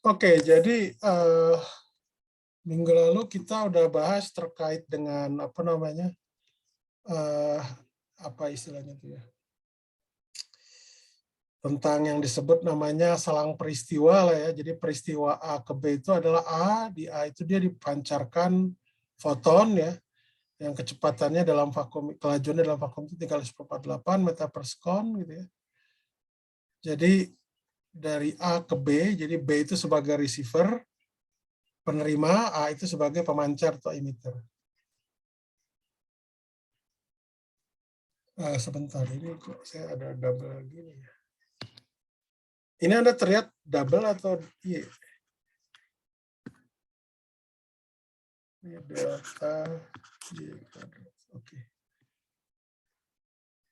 Oke, jadi minggu lalu kita udah bahas terkait dengan apa namanya, apa istilahnya itu ya, tentang yang disebut namanya selang peristiwa lah ya. Jadi peristiwa A ke B itu adalah A, di A itu dia dipancarkan foton ya, yang kecepatannya dalam vakum, kelajuannya dalam vakum itu 3,48 meter per sekon gitu ya. Jadi dari A ke B, jadi B itu sebagai receiver, penerima, A itu sebagai pemancar atau emitter. Sebentar, ini kok saya ada double lagi nih. Ini Anda terlihat double atau iya? Ini delta J kuadrat. Oke.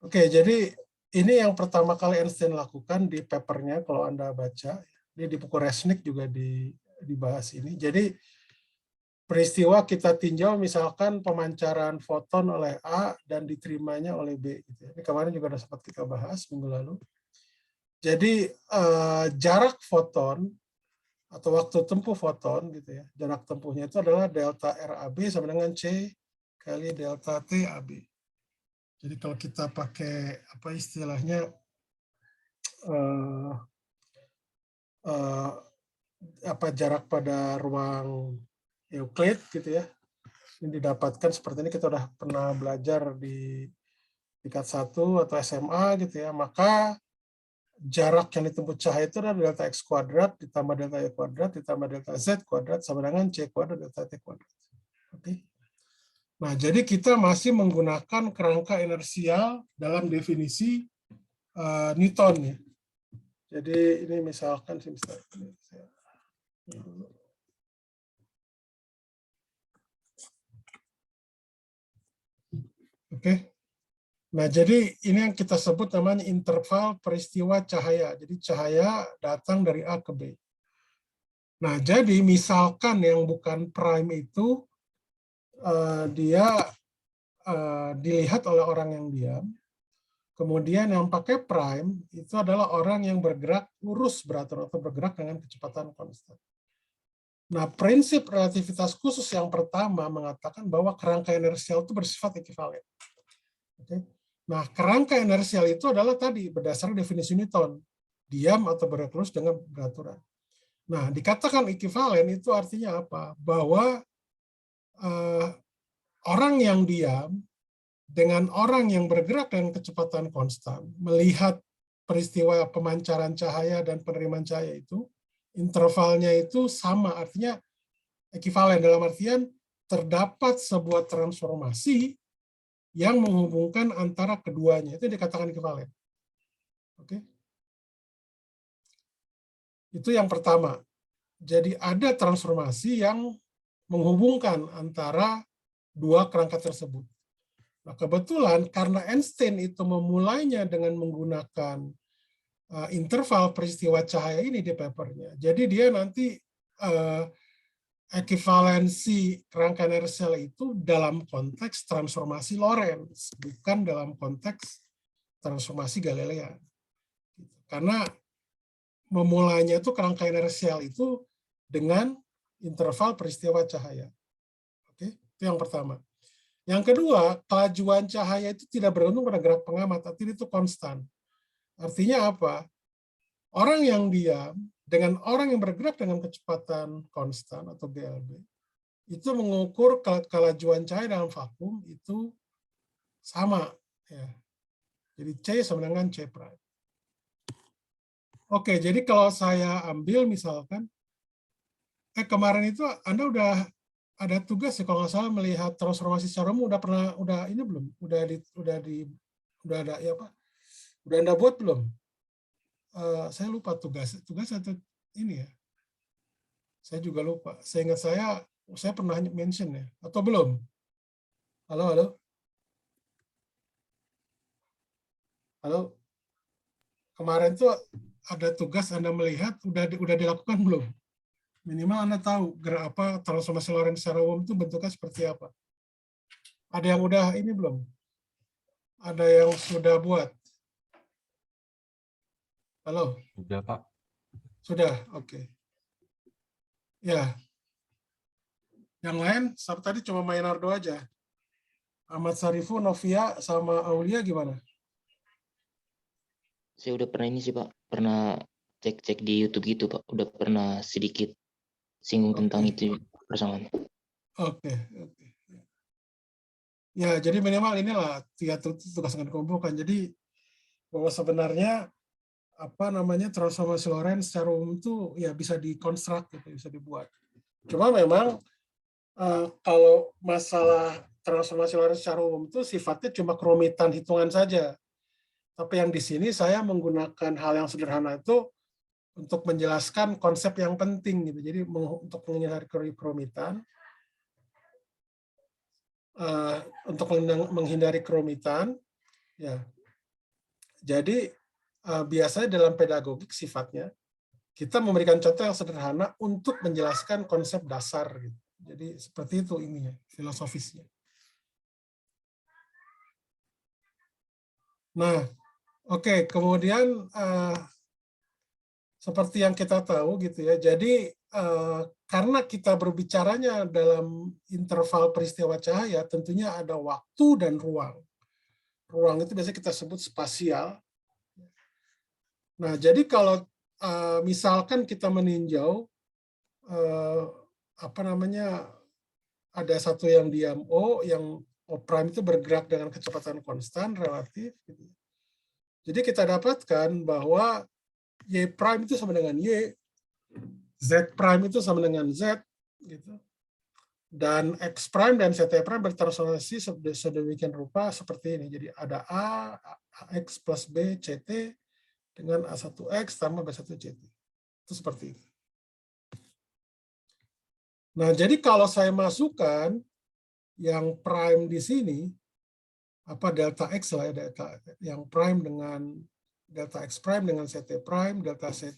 Oke, jadi ini yang pertama kali Einstein lakukan di papernya kalau Anda baca. Ini di buku Resnick juga dibahas ini. Jadi peristiwa kita tinjau misalkan pemancaran foton oleh A dan diterimanya oleh B. Ini kemarin juga sudah sempat kita bahas minggu lalu. Jadi jarak foton atau waktu tempuh foton gitu ya, jarak tempuhnya itu adalah delta RAB sama dengan C kali delta TAB. Jadi kalau kita pakai apa istilahnya apa jarak pada ruang Euclid gitu ya, ini didapatkan seperti ini, kita udah pernah belajar di tingkat 1 atau SMA gitu ya, maka jarak yang ditempuh cahaya itu adalah delta X kuadrat ditambah delta Y kuadrat ditambah delta Z kuadrat sama dengan C kuadrat delta T kuadrat. Oke. Nah, jadi kita masih menggunakan kerangka inersial dalam definisi Newton ya. Jadi ini misalkan Oke. Nah, jadi ini yang kita sebut namanya interval peristiwa cahaya. Jadi cahaya datang dari A ke B. Nah, jadi misalkan yang bukan prime itu dia dilihat oleh orang yang diam. Kemudian yang pakai prime itu adalah orang yang bergerak lurus beratur atau bergerak dengan kecepatan konstan. Nah, prinsip relativitas khusus yang pertama mengatakan bahwa kerangka inersial itu bersifat ekivalen. Oke. Nah, kerangka inersial itu adalah tadi berdasarkan definisi Newton, diam atau bergerak lurus dengan beraturan. Nah, dikatakan ekivalen itu artinya apa? Bahwa orang yang diam dengan orang yang bergerak dengan kecepatan konstan melihat peristiwa pemancaran cahaya dan penerimaan cahaya itu, intervalnya itu sama, artinya ekivalen dalam artian terdapat sebuah transformasi yang menghubungkan antara keduanya, itu dikatakan ekivalen. Oke. Itu yang pertama. Jadi ada transformasi yang menghubungkan antara dua kerangka tersebut. Nah, kebetulan karena Einstein itu memulainya dengan menggunakan interval peristiwa cahaya ini di papernya, jadi dia nanti ekivalensi kerangka inersial itu dalam konteks transformasi Lorentz, bukan dalam konteks transformasi Galilean. Karena memulainya itu kerangka inersial itu dengan interval peristiwa cahaya. Oke, itu yang pertama. Yang kedua, kelajuan cahaya itu tidak bergantung pada gerak pengamat, tapi itu konstan. Artinya apa? Orang yang diam dengan orang yang bergerak dengan kecepatan konstan atau GLB, itu mengukur kelajuan cahaya dalam vakum itu sama. Ya. Jadi C sama dengan C prime. Oke, jadi kalau saya ambil misalkan, kemarin itu Anda udah ada tugas ya kalau nggak salah melihat transformasi secara umum, udah ini belum? Udah ada ya apa? Udah Anda buat belum? Saya lupa tugas atau ini ya. Saya juga lupa. Seingat saya pernah mention ya, atau belum? Halo, halo. Halo. Kemarin tuh ada tugas Anda melihat udah dilakukan belum? Minimal Anda tahu gerak apa transformasi Lorentz secara umum itu bentuknya seperti apa. Ada yang udah ini belum? Ada yang sudah buat? Halo? Sudah, Pak. Sudah, oke. Ya, yang lain tadi cuma Maynardo aja. Ahmad Sarifu, Novia, sama Aulia gimana? Saya udah pernah ini sih Pak, pernah cek-cek di YouTube gitu Pak, udah pernah sedikit singgung tentang Oke, itu persamaan. oke, oke. Ya, jadi minimal inilah tugas yang dikumpulkan. Jadi bahwa sebenarnya apa namanya transformasi Lorentz secara umum itu ya bisa dikonstruk gitu, bisa dibuat. Cuma memang kalau masalah transformasi Lorentz secara umum itu sifatnya cuma kerumitan hitungan saja. Tapi yang di sini saya menggunakan hal yang sederhana itu untuk menjelaskan konsep yang penting gitu. Jadi untuk menghindari kerumitan, untuk menghindari kerumitan, ya. Jadi biasanya dalam pedagogik sifatnya kita memberikan contoh yang sederhana untuk menjelaskan konsep dasar. Gitu. Jadi seperti itu ininya, filosofisnya. Nah, oke, kemudian seperti yang kita tahu gitu ya. Jadi karena kita berbicaranya dalam interval peristiwa cahaya, tentunya ada waktu dan ruang. Ruang itu biasanya kita sebut spasial. Nah, jadi kalau misalkan kita meninjau apa namanya ada satu yang diam O, yang O prime itu bergerak dengan kecepatan konstan relatif. Gitu. Jadi kita dapatkan bahwa Y prime itu sama dengan Y, Z prime itu sama dengan Z, gitu. Dan X prime dan ZT prime bertransformasi sedemikian rupa seperti ini. Jadi ada A, X plus B, CT, dengan A1X tambah B1CT. Itu seperti itu. Nah, jadi kalau saya masukkan yang prime di sini, apa delta X lah ya, delta yang prime dengan delta X prime dengan CT prime, delta C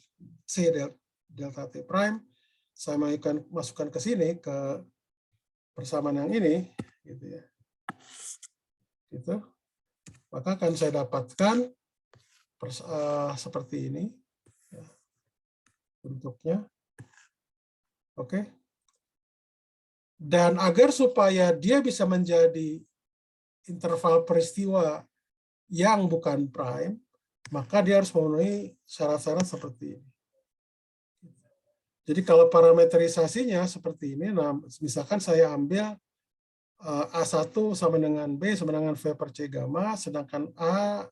delta T prime, saya masukkan ke sini, ke persamaan yang ini, gitu ya. Gitu. Maka akan saya dapatkan seperti ini ya, bentuknya. Oke. Dan agar supaya dia bisa menjadi interval peristiwa yang bukan prime, maka dia harus memenuhi syarat-syarat seperti ini. Jadi kalau parameterisasinya seperti ini, nah misalkan saya ambil A1 sama dengan B sama dengan V per C gamma, sedangkan A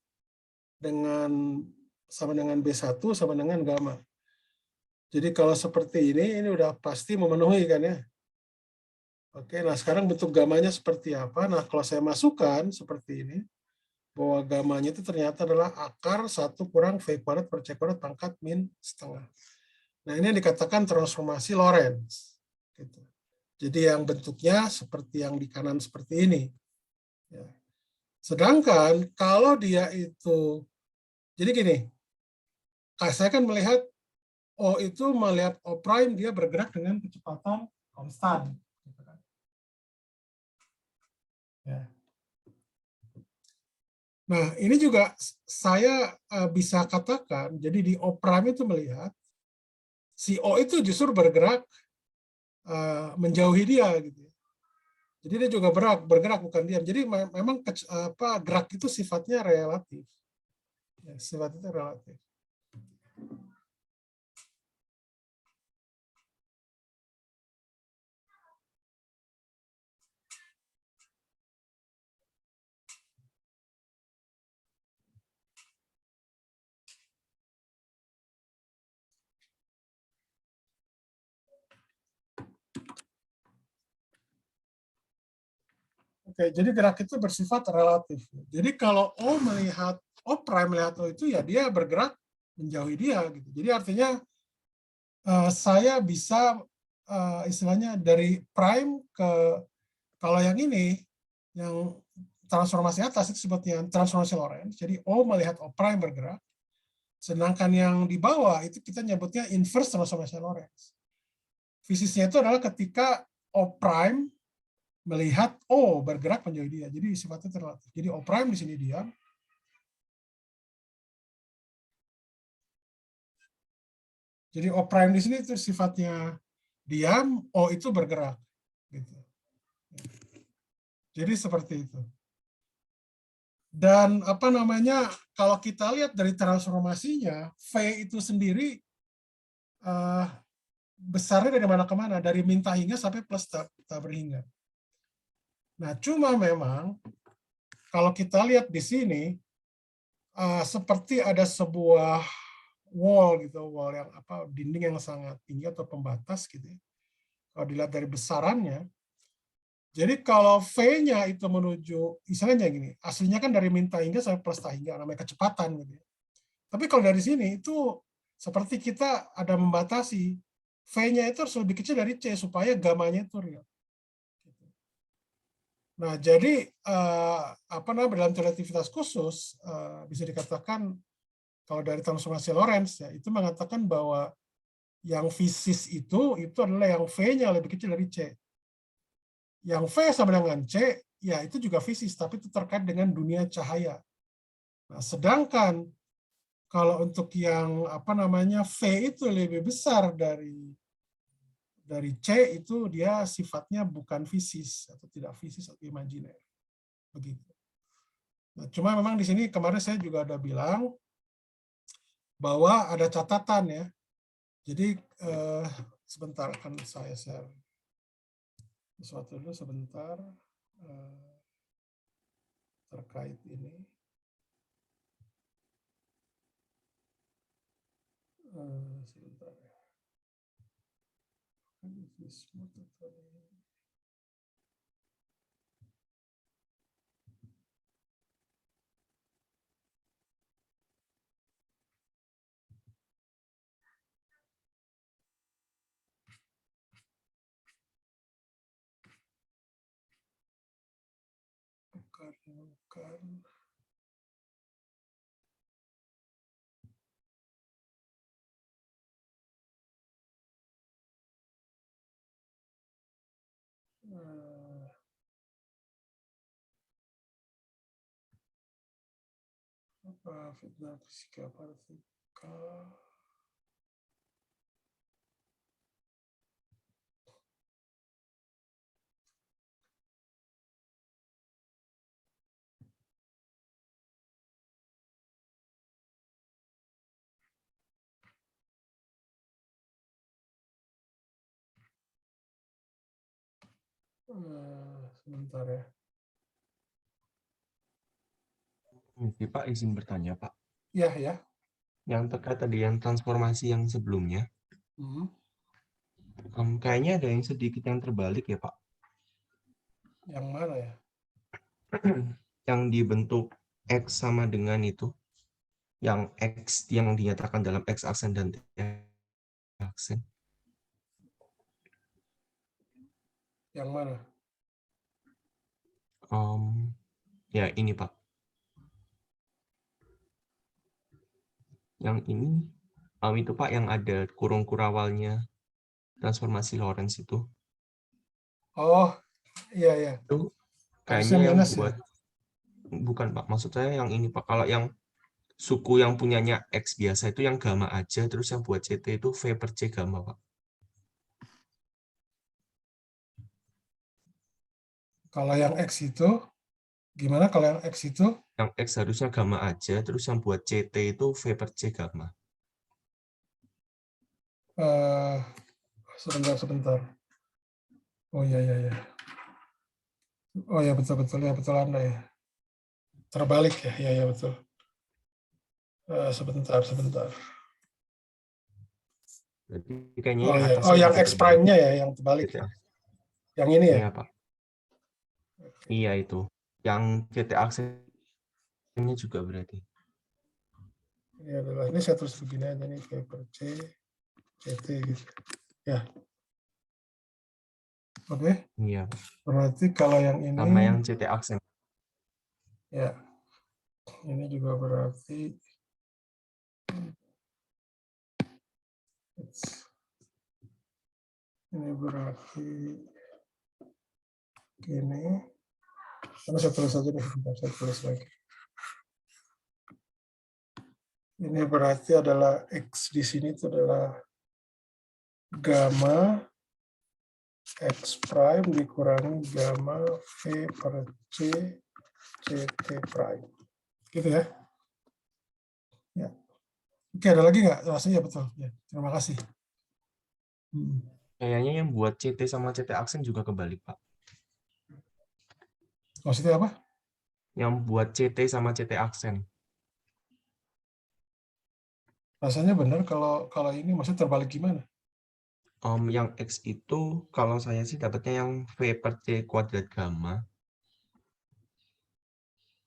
sama dengan B1 sama dengan gamma. Jadi kalau seperti ini udah pasti memenuhi kan ya. Oke, nah sekarang bentuk gamanya seperti apa? Nah kalau saya masukkan seperti ini, bahwa gamanya itu ternyata adalah akar 1 kurang V kuadrat per C kuadrat pangkat min setengah. Nah ini yang dikatakan transformasi Lorentz. Gitu. Jadi yang bentuknya seperti yang di kanan seperti ini. Ya. Sedangkan kalau dia itu, jadi gini, saya kan melihat O itu melihat O prime dia bergerak dengan kecepatan konstan. Ya. Nah ini juga saya bisa katakan, jadi di O prime itu melihat si O itu justru bergerak menjauhi dia gitu. Jadi dia juga bergerak bukan diam. Jadi memang gerak itu sifatnya relatif. Ya, sifatnya relatif. Oke, jadi gerak itu bersifat relatif. Jadi kalau O prime melihat O itu ya dia bergerak menjauhi dia gitu. Jadi artinya saya bisa istilahnya dari prime ke, kalau yang ini yang transformasi atas itu sebutnya transformasi Lorentz. Jadi O melihat O prime bergerak, sedangkan yang di bawah itu kita nyebutnya inverse transformasi Lorentz. Fisisnya itu adalah ketika O prime melihat O bergerak menjauhi dia. Jadi sifatnya relatif. Jadi O prime di sini diam. Jadi O prime di sini itu sifatnya diam, O itu bergerak. Gitu. Jadi seperti itu. Dan apa namanya, kalau kita lihat dari transformasinya, V itu sendiri besarnya dari mana ke mana, dari min tak hingga sampai plus tak berhingga. Nah, cuma memang kalau kita lihat di sini, seperti ada sebuah wall gitu, wall yang apa, dinding yang sangat tinggi atau pembatas gitu ya. Kalau dilihat dari besarannya, jadi kalau V-nya itu menuju, misalnya gini, aslinya kan dari min tak hingga sampai plus tak hingga, namanya kecepatan gitu ya. Tapi kalau dari sini itu seperti kita ada membatasi, V-nya itu harus lebih kecil dari C supaya gamanya itu real. Nah, jadi apa namanya, dalam relativitas khusus bisa dikatakan kalau dari transformasi Lorentz ya itu mengatakan bahwa yang fisis itu adalah yang V-nya lebih kecil dari C. Yang V sama dengan C ya itu juga fisis tapi itu terkait dengan dunia cahaya. Nah, sedangkan kalau untuk yang apa namanya V itu lebih besar dari C itu dia sifatnya bukan fisis atau tidak fisis atau imajiner. Begitu. Nah, cuma memang di sini kemarin saya juga ada bilang bahwa ada catatan ya. Jadi sebentar akan saya share sesuatu dulu sebentar terkait ini. Sebentar ya. Bukan. Apa fitnah fisika partikel. Sebentar ya. Ini Pak, izin bertanya Pak. Ya, ya. Yang terkait tadi yang transformasi yang sebelumnya, kayaknya ada yang sedikit yang terbalik ya Pak. Yang mana ya? Yang dibentuk X sama dengan itu, yang X yang dinyatakan dalam X aksen dan Y aksen. Yang mana? Ya ini Pak. Yang ini itu Pak yang ada kurung kurawalnya transformasi Lorentz itu. Oh, iya ya. Itu Harusnya kayaknya yang minus buat ya. bukan Pak, maksud saya yang ini Pak. Kalau yang suku yang punyanya X biasa itu yang gamma aja, terus yang buat CT itu V per C gamma Pak. Kalau yang X itu gimana kalau yang X itu? Yang X harusnya gamma aja, terus yang buat CT itu V per C gamma. Sebentar. Oh iya iya ya. Oh ya betul ya betul Anda ya. Terbalik ya, iya ya betul. Sebentar. Jadi kayaknya Oh yang ya, atasnya yang juga X terbalik. prime-nya ya, yang terbalik. CT. Yang ini ya. Iya Pak. Iya itu. Yang CT aksennya juga berarti. Ini adalah ini saya tulis begini aja nih V per C CT gitu. Ya. Oke. Iya. Berarti kalau yang ini sama yang CT aksen. ya. Ini juga berarti ini berarti gini. Karena saya tulis aja nih, saya tulis lagi. Ini berarti adalah X di sini itu adalah gamma X prime dikurangi gamma V per C CT prime. Gitu ya. Ya. Oke, ada lagi nggak? Rasanya betul. Ya, terima kasih. Kayaknya yang buat CT sama CT aksen juga kebalik, Pak. Maksudnya apa? Yang buat CT sama CT aksen. Rasanya benar kalau ini maksudnya terbalik gimana? Yang X itu kalau saya sih dapatnya yang V per C kuadrat gamma.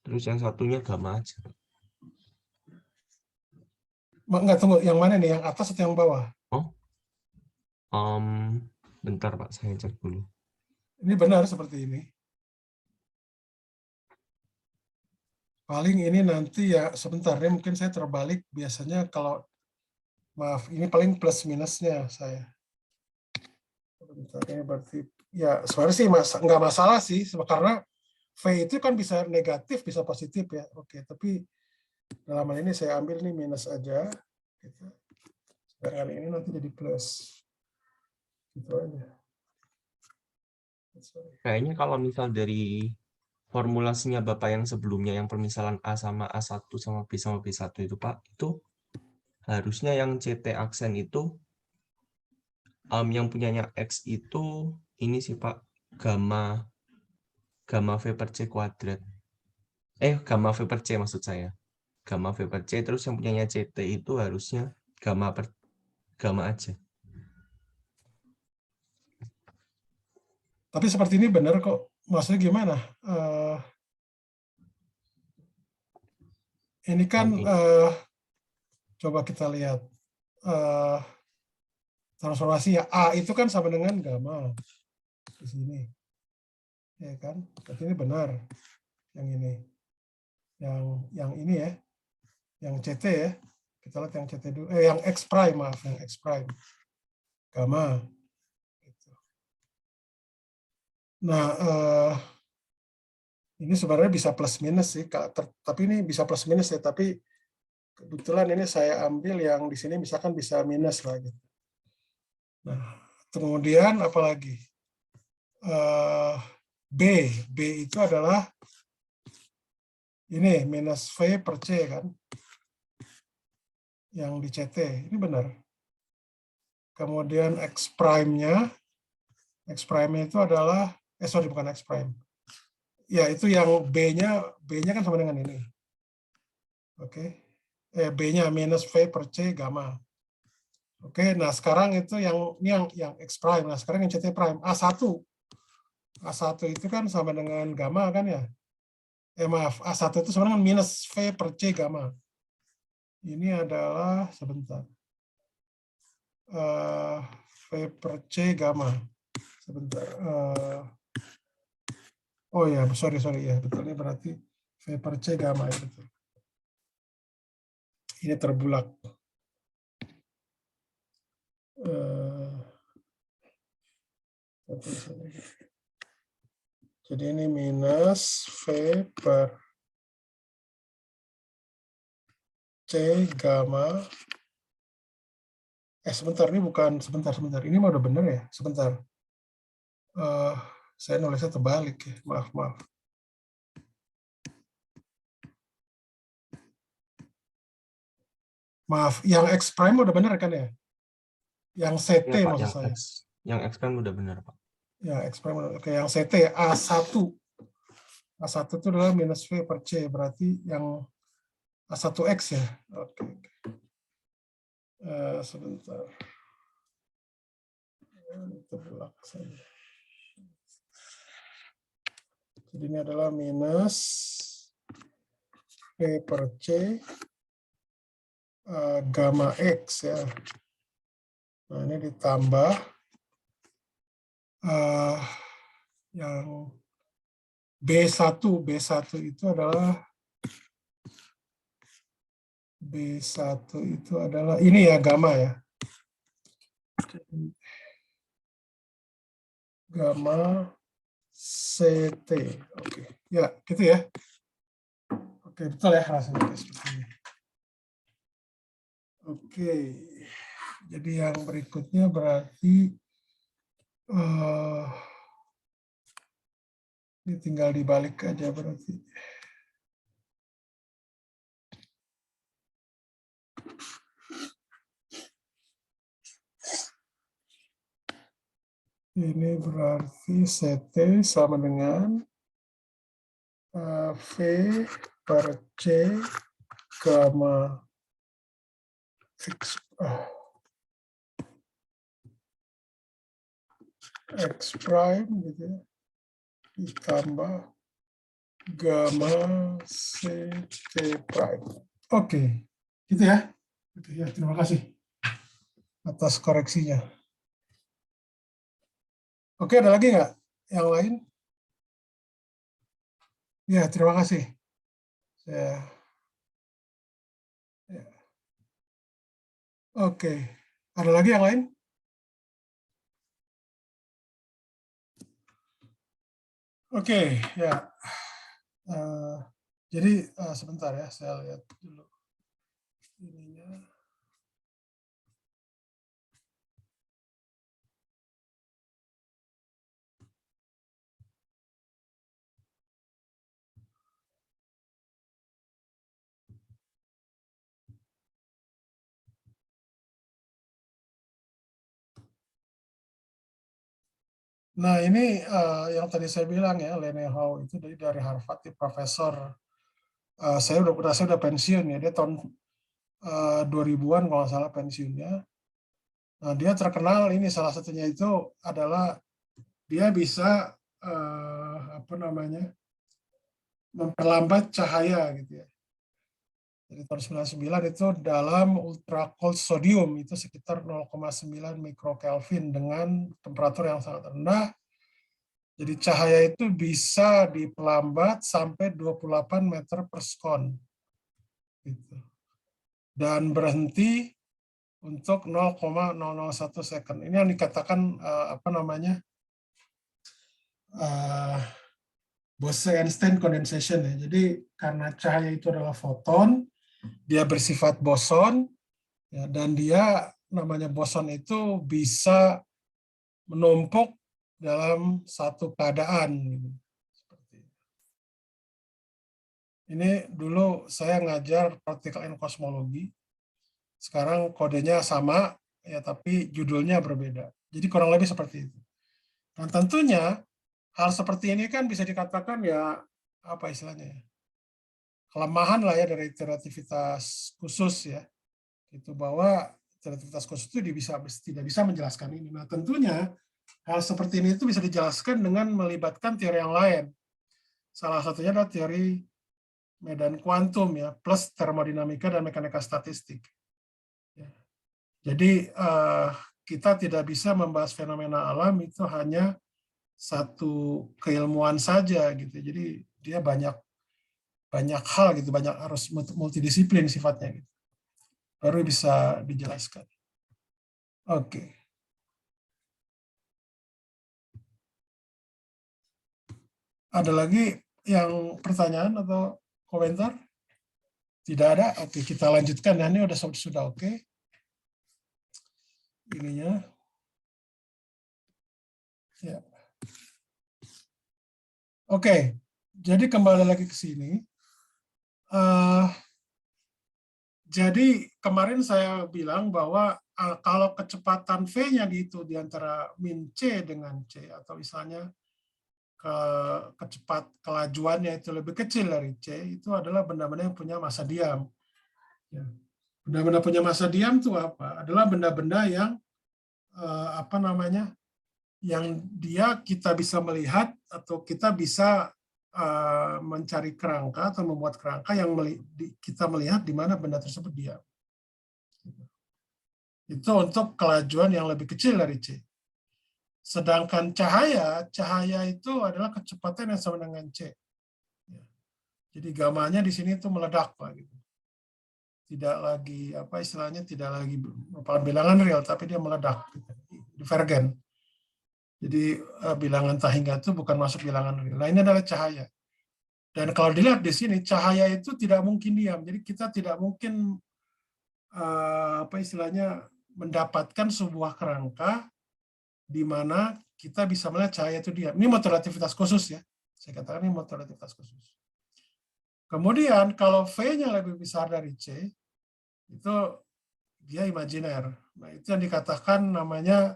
Terus yang satunya gamma aja. Nggak, tunggu, yang mana nih? Yang atas atau yang bawah? Oh, bentar Pak, saya cek dulu. Ini benar seperti ini. Paling ini nanti ya sebentar, ini mungkin saya terbalik. Biasanya kalau, maaf, ini paling plus minusnya saya. Sebentar, ini berarti, ya sebenarnya sih nggak masalah sih, karena V itu kan bisa negatif, bisa positif ya. Oke, tapi dalam hal ini saya ambil nih minus aja. Gitu. Sedangkan ini nanti jadi plus. Gitu aja. Kayaknya kalau misal dari formulasinya Bapak yang sebelumnya, yang permisalan A sama A1 sama B1 itu Pak, itu harusnya yang CT aksen itu, yang punyanya X itu, ini sih Pak, gamma V per C kuadrat. Gamma V per C maksud saya. Gamma V per C, terus yang punyanya CT itu harusnya gamma aja. Tapi seperti ini benar kok. Maksudnya gimana? Ini kan coba kita lihat transformasi ya, A itu kan sama dengan gamma di sini, ya kan? Berarti ini benar. Yang ini, yang ini ya, yang CT ya. Kita lihat yang CT dulu. Yang X prime, maaf, yang X prime, gamma. Gitu. Nah, ini sebenarnya bisa plus minus sih, tapi ini bisa plus minus ya. Tapi kebetulan ini saya ambil yang di sini misalkan bisa minus lah gitu. Nah, kemudian apalagi B itu adalah ini minus V per C kan, yang di CT ini benar. Kemudian X prime-nya itu adalah bukan X prime. Ya itu yang B-nya kan sama dengan ini. Oke. B-nya minus V per C gamma. Oke, nah sekarang itu yang X prime. Nah, sekarang yang CT prime A1. A1 itu kan sama dengan gamma kan ya? Maaf, A1 itu sama dengan minus V per C gamma. Ini adalah, sebentar. V per C gamma. Sebentar. Oh ya, sorry ya, betul, ini berarti V per C gamma ya, betul. Ini terbulak. Jadi ini minus V per C gamma. Sebentar, ini bukan, sebentar. Ini mah udah bener ya, sebentar. Saya nulisnya terbalik ya, maaf. Maaf, yang X prime udah bener kan ya? Yang CT Ya, Pak, maksud saya. yang X kan udah benar, Pak. Ya, X prime udah. Oke, yang CT A1. A1 itu adalah minus V per C, berarti yang A1X ya. Oke. Sebentar. Terbelak saja. Jadi ini adalah minus V per C gamma X ya. Nah, ini ditambah yang B1 itu adalah ini ya, gamma ya. Gamma CT. Oke. Ya, gitu ya. Oke, betul ya hasilnya seperti ini. Oke. Jadi yang berikutnya berarti Ini tinggal dibalik aja berarti. Ini berarti CT sama dengan V per C gamma X prime gitu ya, ditambah gamma CT prime. Oke, gitu ya. Oke, ya, terima kasih atas koreksinya. Oke, ada lagi nggak yang lain? Ya, terima kasih. Ya. Oke, ada lagi yang lain? Oke, ya. Jadi sebentar ya, saya lihat dulu ininya. Nah, ini yang tadi saya bilang ya, Lene Howe itu dari Harvard, di profesor. Saya udah pensiun ya, dia tahun 2000-an kalau nggak salah pensiunnya. Nah, dia terkenal ini salah satunya itu adalah dia bisa memperlambat cahaya gitu ya. Jadi tahun 99 itu dalam ultra cold sodium itu sekitar 0,9 mikrokelvin dengan temperatur yang sangat rendah. Jadi cahaya itu bisa diperlambat sampai 28 meter per sekon. Gitu. Dan berhenti untuk 0,001 second. Ini yang dikatakan Bose-Einstein condensation ya. Jadi karena cahaya itu adalah foton, dia bersifat boson, ya, dan dia namanya boson itu bisa menumpuk dalam satu keadaan. Ini dulu saya ngajar particle and cosmology. Sekarang kodenya sama, ya tapi judulnya berbeda. Jadi kurang lebih seperti itu. Dan tentunya hal seperti ini kan bisa dikatakan ya apa istilahnya ya, kelemahan lah ya dari relativitas khusus ya. Itu bahwa relativitas khusus itu tidak bisa menjelaskan ini. Nah tentunya hal seperti ini itu bisa dijelaskan dengan melibatkan teori yang lain. Salah satunya adalah teori medan kuantum ya, plus termodinamika dan mekanika statistik. Ya. Jadi kita tidak bisa membahas fenomena alam itu hanya satu keilmuan saja gitu. Jadi dia banyak hal gitu, harus multidisiplin sifatnya gitu. Baru bisa dijelaskan. Oke. Ada lagi yang pertanyaan atau komentar? Tidak ada. Oke, kita lanjutkan. Nah, ini sudah oke. Ininya. Ya. Oke, jadi kembali lagi ke sini. Jadi kemarin saya bilang bahwa kalau kecepatan V-nya itu di antara min C dengan C, atau misalnya kelajuannya itu lebih kecil dari C, itu adalah benda-benda yang punya massa diam. Benda-benda punya massa diam itu apa? Adalah benda-benda yang yang kita bisa melihat atau kita bisa mencari kerangka atau membuat kerangka yang kita melihat di mana benda tersebut diam. Itu untuk kelajuan yang lebih kecil dari C. Sedangkan cahaya itu adalah kecepatan yang sama dengan C. Jadi gamanya di sini itu meledak, Pak. Gitu. Tidak lagi tidak lagi merupakan bilangan real, tapi dia meledak, gitu. Divergen. Jadi bilangan Tahingga itu bukan masuk bilangan real. Nah, ini adalah cahaya. Dan kalau dilihat di sini, cahaya itu tidak mungkin diam. Jadi kita tidak mungkin mendapatkan sebuah kerangka di mana kita bisa melihat cahaya itu diam. Ini motor relativitas khusus ya. Saya katakan ini motor relativitas khusus. Kemudian kalau V-nya lebih besar dari C, itu dia imajiner. Nah, itu yang dikatakan namanya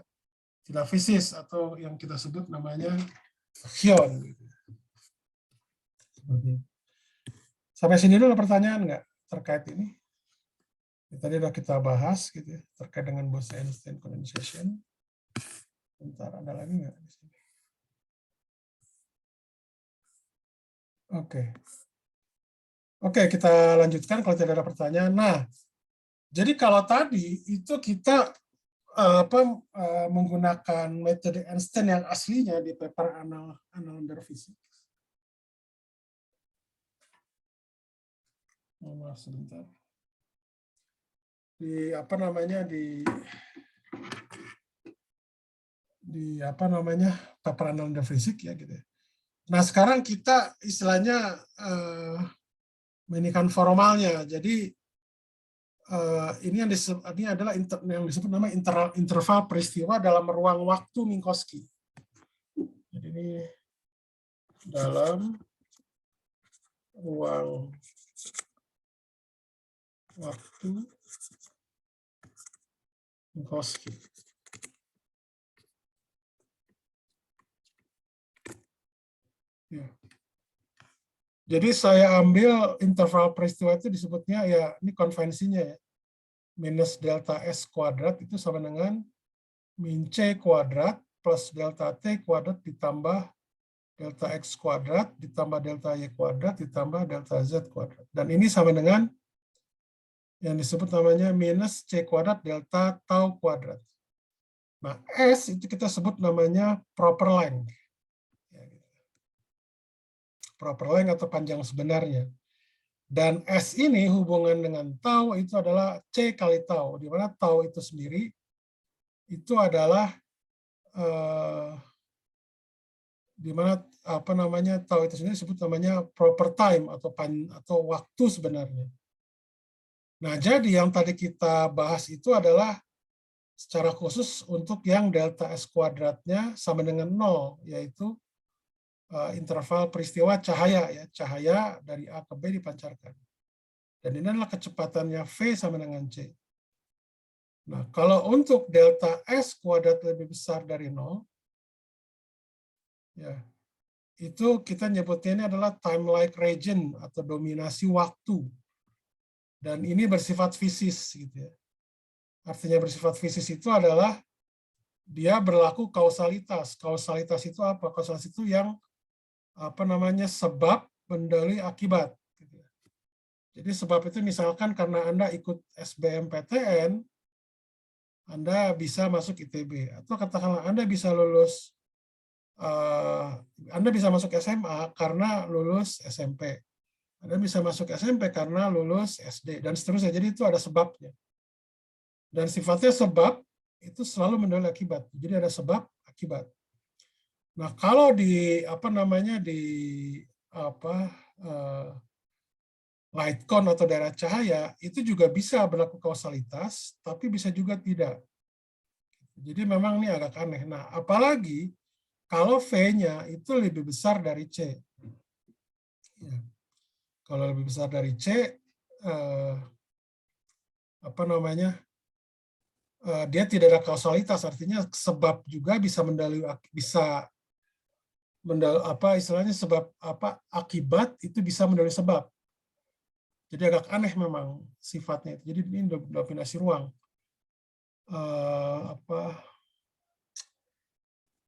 tidak fisis atau yang kita sebut namanya Hion. Sampai sini dulu pertanyaan nggak terkait ini? Tadi udah kita bahas gitu ya, terkait dengan Bose-Einstein condensation. Bentar, ada lagi nggak di sini? Oke, kita lanjutkan kalau tidak ada pertanyaan. Nah, jadi kalau tadi itu kita menggunakan metode Einstein yang aslinya di paper Annalen Physik. Maaf sebentar. Di paper Annalen Physik ya gitu. Nah, sekarang kita istilahnya ini kan formalnya. Jadi ini adalah yang disebut nama interval peristiwa dalam ruang waktu Minkowski. Jadi ini dalam ruang waktu Minkowski. Ya. Jadi saya ambil interval peristiwa itu disebutnya ya ini konvensinya ya. Minus delta S kuadrat itu sama dengan min C kuadrat plus delta T kuadrat ditambah delta X kuadrat ditambah delta Y kuadrat ditambah delta Z kuadrat. Dan ini sama dengan yang disebut namanya minus C kuadrat delta tau kuadrat. Nah, S itu kita sebut namanya proper length. Proper length atau panjang sebenarnya. Dan S ini hubungan dengan tau itu adalah C kali tau, di mana tau itu sendiri itu adalah di mana tau itu sendiri disebut namanya proper time atau waktu sebenarnya. Nah, jadi yang tadi kita bahas itu adalah secara khusus untuk yang delta S kuadratnya sama dengan 0, yaitu interval peristiwa cahaya ya, cahaya dari A ke B dipancarkan. Dan ini adalah kecepatannya V sama dengan C. Nah, kalau untuk delta S kuadrat lebih besar dari 0, ya, itu kita nyebutnya ini adalah time-like region atau dominasi waktu. Dan ini bersifat fisis gitu ya. Artinya bersifat fisis itu adalah dia berlaku kausalitas. Kausalitas itu apa? Kausalitas itu yang sebab mendahului akibat. Jadi sebab itu misalkan karena Anda ikut SBMPTN, Anda bisa masuk ITB. Atau katakanlah Anda bisa lulus, Anda bisa masuk SMA karena lulus SMP. Anda bisa masuk SMP karena lulus SD, dan seterusnya. Jadi itu ada sebabnya. Dan sifatnya sebab itu selalu mendahului akibat. Jadi ada sebab, akibat. Nah, kalau di light cone atau daerah cahaya itu juga bisa berlaku kausalitas, tapi bisa juga tidak. Jadi memang ini agak aneh. Nah, apalagi kalau V-nya itu lebih besar dari C. Ya. Kalau lebih besar dari C, dia tidak ada kausalitas, artinya sebab juga bisa mendahului akibat itu bisa mendahului sebab. Jadi agak aneh memang sifatnya. Jadi ini dominasi ruang.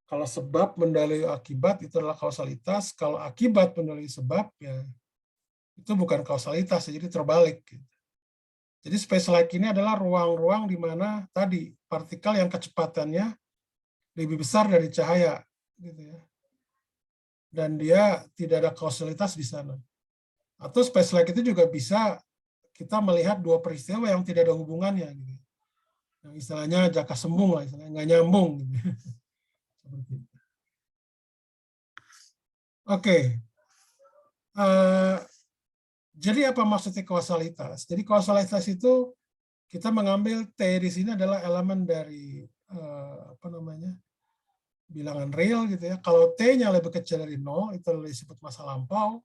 Kalau sebab mendahului akibat itu adalah kausalitas. Kalau akibat mendahului sebab ya itu bukan kausalitas, jadi terbalik. Jadi space-like ini adalah ruang-ruang di mana tadi partikel yang kecepatannya lebih besar dari cahaya, gitu ya. Dan dia tidak ada kausalitas di sana. Atau space-like itu juga bisa kita melihat dua peristiwa yang tidak ada hubungannya, gitu. Yang istilahnya jaka sembung lah, istilahnya nggak nyambung. Gitu. Seperti itu. Oke. Jadi apa maksudnya kausalitas? Jadi kausalitas itu kita mengambil T di sini adalah elemen dari bilangan real gitu ya. Kalau T-nya lebih kecil dari 0, itu disebut masa lampau.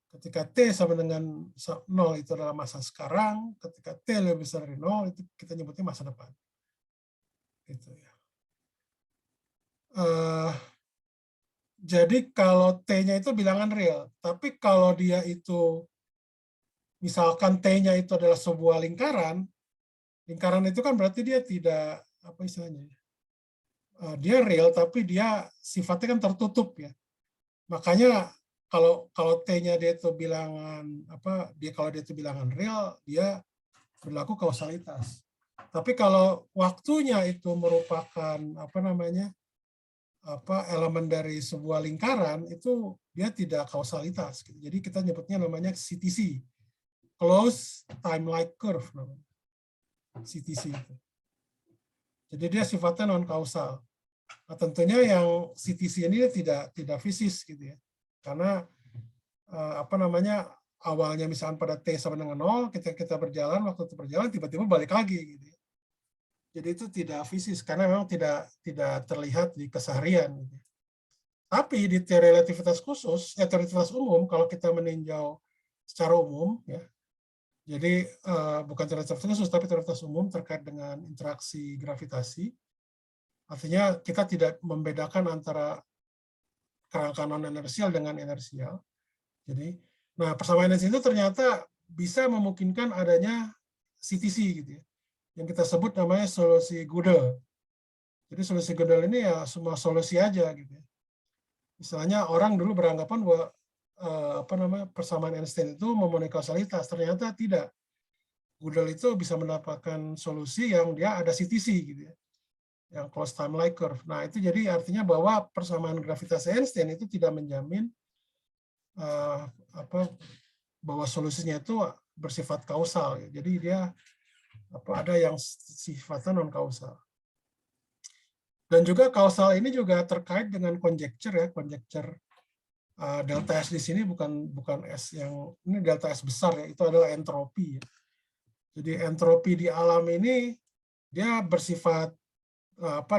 Ketika T sama dengan 0 itu adalah masa sekarang. Ketika T lebih besar dari 0, itu kita nyebutnya masa depan. Gitu ya. Jadi kalau T-nya itu bilangan real. Tapi kalau dia itu, misalkan T-nya itu adalah sebuah lingkaran itu kan berarti dia tidak, apa istilahnya, dia real tapi dia sifatnya kan tertutup ya. Makanya kalau T-nya dia itu bilangan kalau dia itu bilangan real, dia berlaku kausalitas. Tapi kalau waktunya itu merupakan elemen dari sebuah lingkaran, itu dia tidak kausalitas. Jadi kita nyebutnya namanya CTC, closed time-like curve namanya. CTC itu. Jadi dia sifatnya non kausal. Nah, tentunya yang CTC ini tidak fisis gitu ya. Karena awalnya misalnya pada T sama dengan 0, kita berjalan, waktu itu berjalan tiba-tiba balik lagi gitu ya. Jadi itu tidak fisis karena memang tidak terlihat di keseharian gitu ya. Tapi di teori relativitas khusus, relativitas umum, kalau kita meninjau secara umum ya. Jadi bukan relativitas khusus tapi relativitas umum terkait dengan interaksi gravitasi. Artinya kita tidak membedakan antara kerangka non inersial dengan inersial. Jadi, persamaan energi itu ternyata bisa memungkinkan adanya CTC gitu ya. Yang kita sebut namanya solusi Gödel. Jadi solusi Gödel ini ya semua solusi aja gitu ya. Misalnya orang dulu beranggapan bahwa persamaan Einstein itu memenuhi kausalitas, ternyata tidak. Gödel itu bisa mendapatkan solusi yang dia ada CTC gitu ya. Yang closed time-like curve. Nah, itu jadi artinya bahwa persamaan gravitasi Einstein itu tidak menjamin bahwa solusinya itu bersifat kausal. Jadi dia ada yang sifatnya non kausal. Dan juga kausal ini juga terkait dengan conjecture ya, conjecture delta S di sini bukan S yang ini delta S besar ya, itu adalah entropi ya. Jadi entropi di alam ini dia bersifat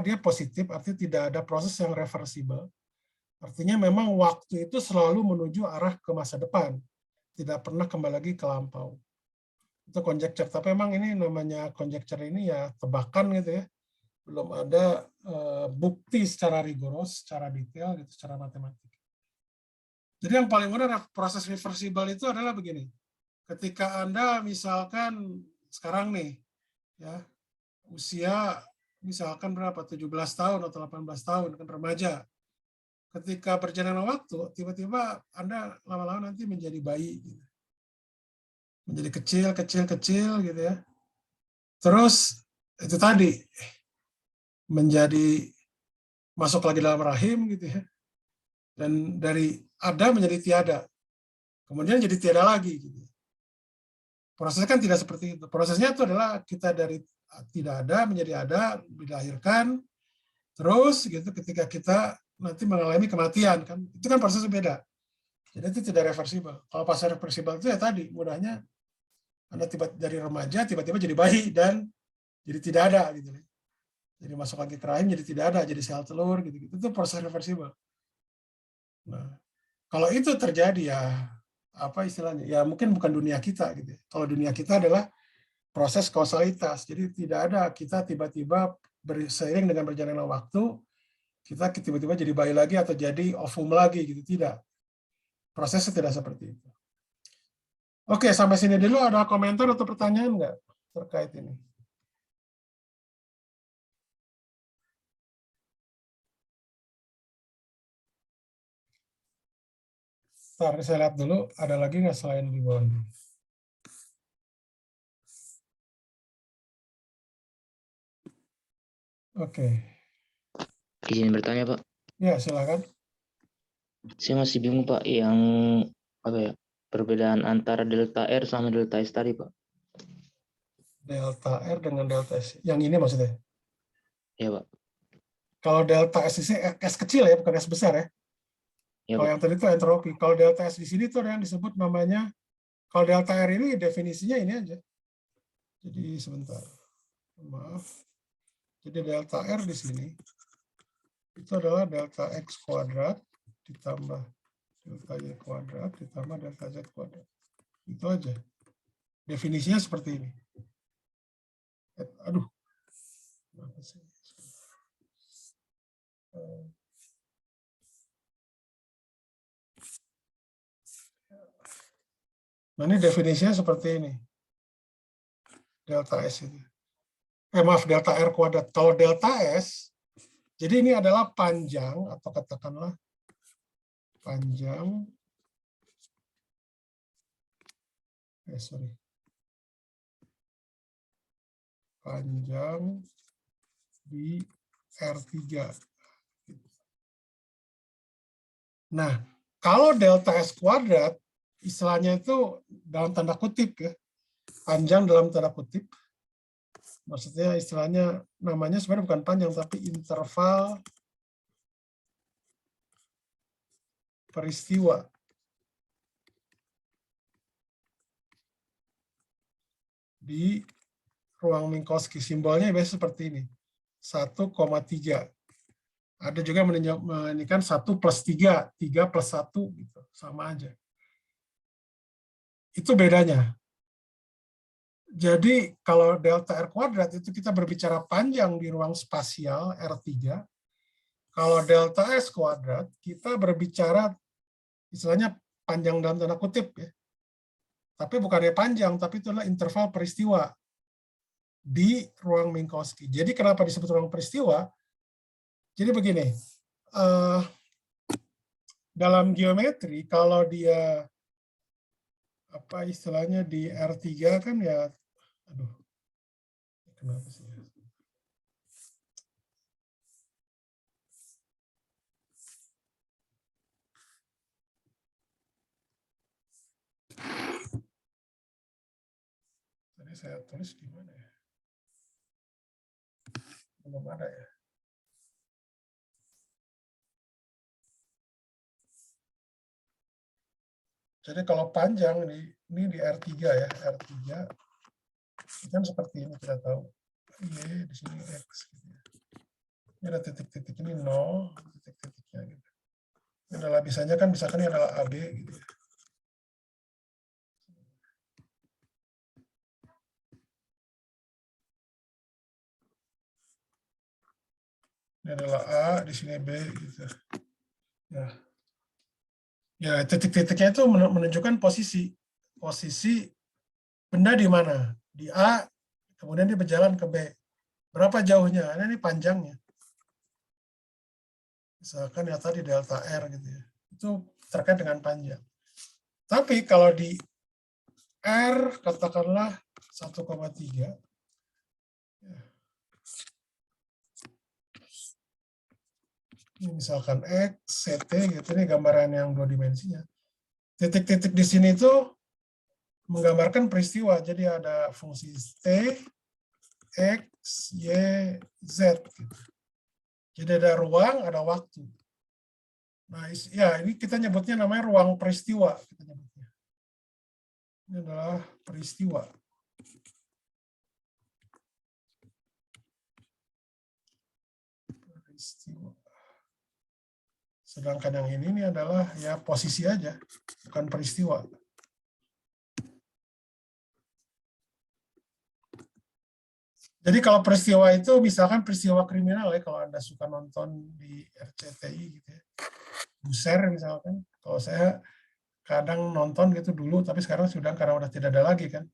dia positif, artinya tidak ada proses yang reversible. Artinya memang waktu itu selalu menuju arah ke masa depan, tidak pernah kembali lagi ke lampau. Itu conjecture, tapi memang ini namanya conjecture ini ya tebakan gitu ya. Belum ada bukti secara rigoros, secara detail gitu, secara matematik. Jadi yang paling benar proses reversible itu adalah begini. Ketika Anda misalkan sekarang nih ya, usia misalkan berapa, 17 tahun atau 18 tahun, kan remaja. Ketika berjalannya waktu, tiba-tiba Anda lama-lama nanti menjadi bayi. Gitu. Menjadi kecil gitu ya. Terus, itu tadi, menjadi masuk lagi dalam rahim gitu ya. Dan dari ada menjadi tiada. Kemudian jadi tiada lagi. Gitu. Prosesnya kan tidak seperti itu. Prosesnya itu adalah kita dari tidak ada menjadi ada, dilahirkan, terus gitu ketika kita nanti mengalami kematian kan itu kan proses beda, jadi itu tidak reversible. Kalau pas reversible itu ya tadi mudahnya Anda dari remaja tiba-tiba jadi bayi dan jadi tidak ada gitu, jadi masuk lagi ke rahim jadi tidak ada, jadi sel telur gitu, itu proses reversible. Nah kalau itu terjadi ya apa istilahnya ya mungkin bukan dunia kita gitu. Kalau dunia kita adalah proses kausalitas, jadi tidak ada kita tiba-tiba seiring dengan berjalannya waktu kita tiba-tiba jadi bayi lagi atau jadi ovum lagi gitu, tidak. Prosesnya tidak seperti itu. Oke, sampai sini dulu. Ada komentar atau pertanyaan nggak terkait ini? Ntar saya lihat dulu, ada lagi nggak selain di bawah ini? Oke. Izin bertanya, Pak. Ya, silakan. Saya masih bingung, Pak, yang perbedaan antara delta R sama delta S tadi, Pak. Delta R dengan delta S. Yang ini maksudnya? Ya, Pak. Kalau delta S di sini S kecil ya, bukan S besar ya. Ya, kalau Pak. yang tadi itu entropi. Kalau delta S di sini itu ada yang disebut namanya, kalau delta R ini definisinya ini aja. Jadi sebentar. Maaf. Jadi delta R di sini itu adalah delta X kuadrat ditambah delta Y kuadrat ditambah delta Z kuadrat. Itu aja. Definisinya seperti ini. Aduh. Nah, ini definisinya seperti ini. Delta S itu. Maaf, delta R kuadrat. Kalau delta S, jadi ini adalah panjang, atau katakanlah panjang, panjang di R3. Nah, kalau delta S kuadrat, istilahnya itu dalam tanda kutip ya, panjang dalam tanda kutip. Maksudnya istilahnya namanya sebenarnya bukan panjang, tapi interval peristiwa. Di ruang Minkowski, simbolnya biasanya seperti ini, 1,3. Ada juga menunjukkan 1 plus 3, 3 plus 1, gitu, sama aja. Itu bedanya. Jadi kalau delta R kuadrat itu kita berbicara panjang di ruang spasial R3. Kalau delta S kuadrat kita berbicara istilahnya panjang dalam tanda kutip ya. Tapi bukannya panjang, tapi itu adalah interval peristiwa di ruang Minkowski. Jadi kenapa disebut ruang peristiwa? Jadi begini, dalam geometri kalau dia apa istilahnya di R3 kan ya, aduh, kenapa sih? Tadi saya tulis di mana ya? Belum ada ya. Jadi kalau panjang ini di R3 ya, R3 kan seperti ini kita tahu. Y di sini X gitu ya. Ini ada titik-titik ini 0, titik-titiknya gitu. Ini adalah bisanya kan misalkan ini adalah AB gitu ya. Ini adalah A, di sini B gitu. Nah, ya titik-titiknya itu menunjukkan posisi benda di mana. Di A, kemudian dia berjalan ke B. Berapa jauhnya? Ini panjangnya. Misalkan ya tadi delta R gitu ya. Itu terkait dengan panjang. Tapi kalau di R katakanlah 1,3. Ini misalkan X, CT gitu, ini gambaran yang 2 dimensinya. Titik-titik di sini itu menggambarkan peristiwa. Jadi ada fungsi T, X, Y, Z. Gitu. Jadi ada ruang, ada waktu. Nah, ya ini kita nyebutnya namanya ruang peristiwa. Kita nyebutnya. Ini adalah peristiwa. Peristiwa. Sedangkan yang ini adalah ya posisi aja, bukan peristiwa. Jadi kalau peristiwa itu misalkan peristiwa kriminal ya, kalau Anda suka nonton di RCTI gitu ya. Buser misalkan, kalau saya kadang nonton gitu dulu, tapi sekarang sudah karena udah tidak ada lagi kan.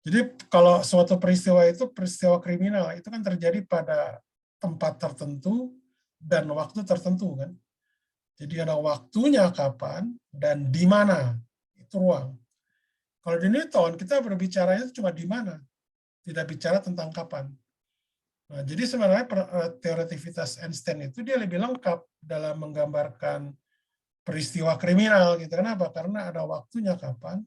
Jadi kalau suatu peristiwa itu peristiwa kriminal, itu kan terjadi pada tempat tertentu dan waktu tertentu kan. Jadi ada waktunya kapan dan di mana, itu ruang. Kalau di Newton kita berbicaranya cuma di mana, tidak bicara tentang kapan. Nah, jadi sebenarnya teoretivitas Einstein itu dia lebih lengkap dalam menggambarkan peristiwa kriminal gitu. Kenapa? Karena ada waktunya kapan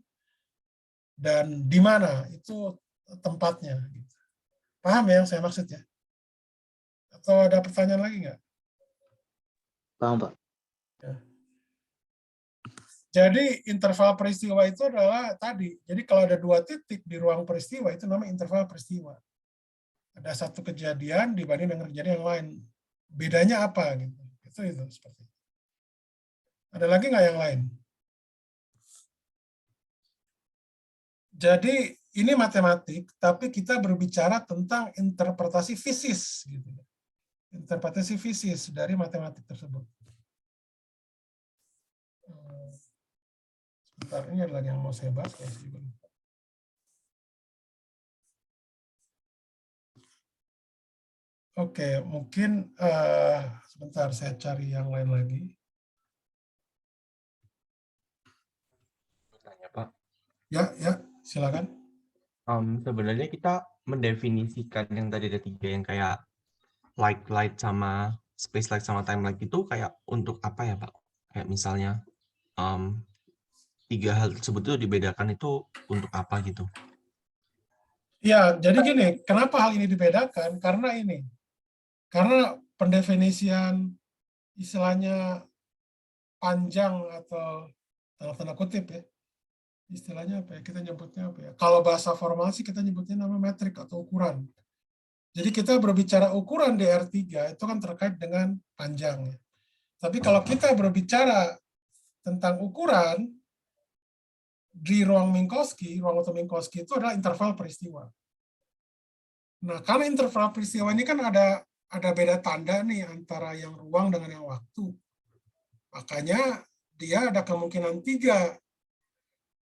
dan di mana itu tempatnya. Gitu. Paham ya yang saya maksud ya? Atau ada pertanyaan lagi nggak? Paham, Pak. Ya. Jadi interval peristiwa itu adalah tadi. Jadi kalau ada 2 titik di ruang peristiwa itu namanya interval peristiwa. Ada satu kejadian dibanding dengan kejadian yang lain. bedanya apa gitu. Itu seperti itu. Ada lagi nggak yang lain? Jadi ini matematik, tapi kita berbicara tentang interpretasi fisis, gitu. Interpretasi fisis dari matematik tersebut. Sebentar, ini ada lagi yang mau saya bahas. Oke, mungkin sebentar saya cari yang lain lagi. Tanya, Pak. Ya, silakan. Sebenarnya kita mendefinisikan yang tadi ada 3 yang kayak light sama space light sama time light itu kayak untuk apa ya, Pak? Kayak misalnya 3 hal tersebut itu dibedakan itu untuk apa gitu? Ya, jadi gini, kenapa hal ini dibedakan? Karena pendefinisian istilahnya panjang atau dalam tanda kutip ya, istilahnya apa ya? Kita nyebutnya apa ya? Kalau bahasa formal sih kita nyebutnya nama metrik atau ukuran. Jadi kita berbicara ukuran di R3 itu kan terkait dengan panjang ya. Tapi kalau kita berbicara tentang ukuran di ruang waktu Minkowski itu adalah interval peristiwa. Nah, karena interval peristiwa ini kan ada beda tanda nih antara yang ruang dengan yang waktu. Makanya dia ada kemungkinan 3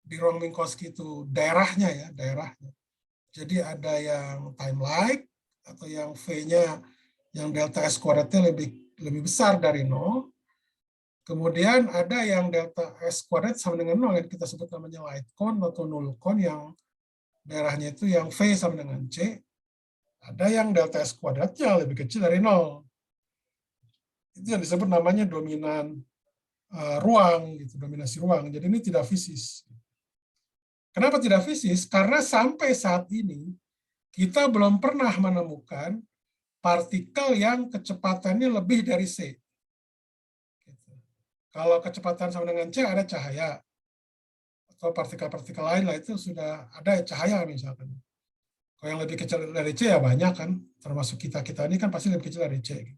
di ruang Minkowski itu daerahnya ya, daerahnya. Jadi ada yang time-like atau yang V-nya yang delta S kuadratnya lebih besar dari 0. Kemudian ada yang delta S kuadrat sama dengan 0 yang kita sebut namanya light cone atau null cone yang daerahnya itu yang V sama dengan C. Ada yang delta S kuadratnya lebih kecil dari 0. Itu yang disebut namanya dominan ruang, gitu, dominasi ruang. Jadi ini tidak fisis. Kenapa tidak fisis? Karena sampai saat ini kita belum pernah menemukan partikel yang kecepatannya lebih dari C. Kalau kecepatan sama dengan C ada cahaya. Atau partikel-partikel lain lah itu sudah ada cahaya misalkan. Kalau yang lebih kecil dari C ya banyak kan. Termasuk kita-kita ini kan pasti lebih kecil dari C.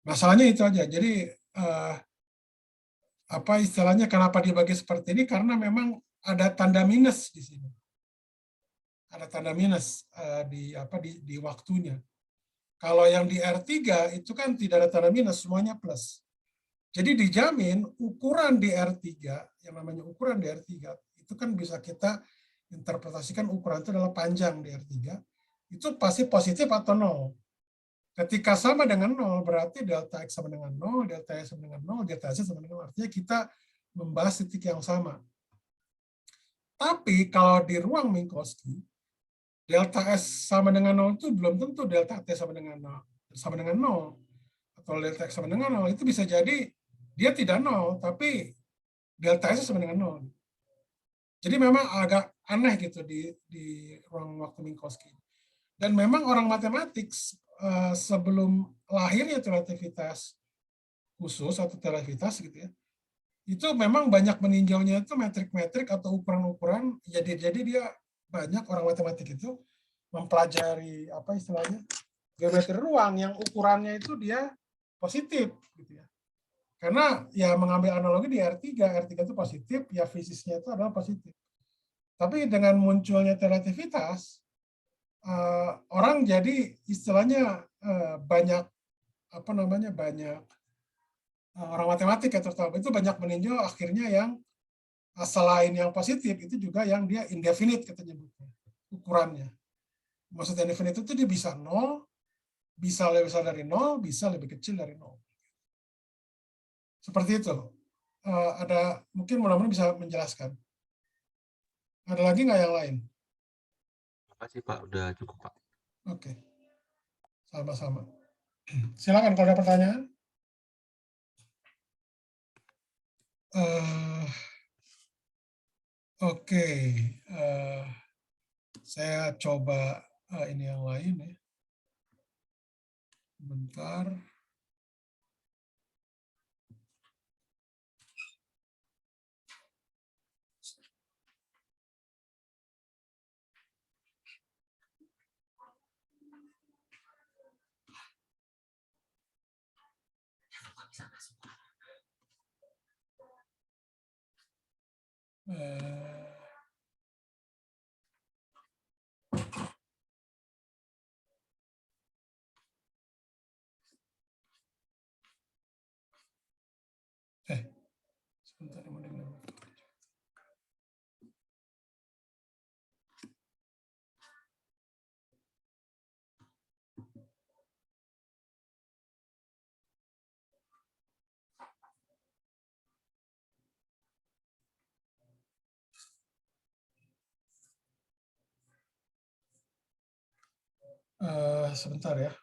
Masalahnya itu aja. Jadi apa istilahnya kenapa dibagi seperti ini? Karena memang ada tanda minus di sini. Ada tanda minus di waktunya. Kalau yang di R3 itu kan tidak ada tanda minus, semuanya plus. Jadi dijamin ukuran di R3, yang namanya ukuran di R3, itu kan bisa kita interpretasikan ukuran itu adalah panjang di R3, itu pasti positif atau 0. Ketika sama dengan 0, berarti delta X sama dengan 0, delta Y sama dengan 0, delta Z sama dengan 0. Artinya kita membahas titik yang sama. Tapi kalau di ruang Minkowski, delta S sama dengan 0 itu belum tentu delta T sama dengan 0. Atau delta X sama dengan 0, itu bisa jadi dia tidak 0, tapi delta S sama dengan 0. Jadi memang agak aneh gitu di ruang waktu Minkowski. Dan memang orang matematik sebelum lahirnya relativitas khusus atau relativitas gitu ya, itu memang banyak meninjaunya itu metrik-metrik atau ukuran-ukuran. Jadi dia banyak orang matematik itu mempelajari apa istilahnya geometri ruang yang ukurannya itu dia positif gitu ya. Karena ya mengambil analogi di R3 itu positif, ya fisisnya itu adalah positif. Tapi dengan munculnya relativitas, orang jadi istilahnya banyak orang matematik ya terutama itu banyak meninjau akhirnya yang selain yang positif itu juga yang dia indefinite kita nyebutnya ukurannya. Maksudnya indefinite itu dia bisa 0, bisa lebih besar dari 0, bisa lebih kecil dari 0. Seperti itu. Ada mungkin mudah-mudahan bisa menjelaskan. Ada lagi nggak yang lain? Terima kasih, Pak. Udah cukup, Pak. Oke. Sama-sama. Silakan kalau ada pertanyaan. Oke. Saya coba ini yang lain ya. Bentar. Sebentar, mau dengar. Sebentar ya.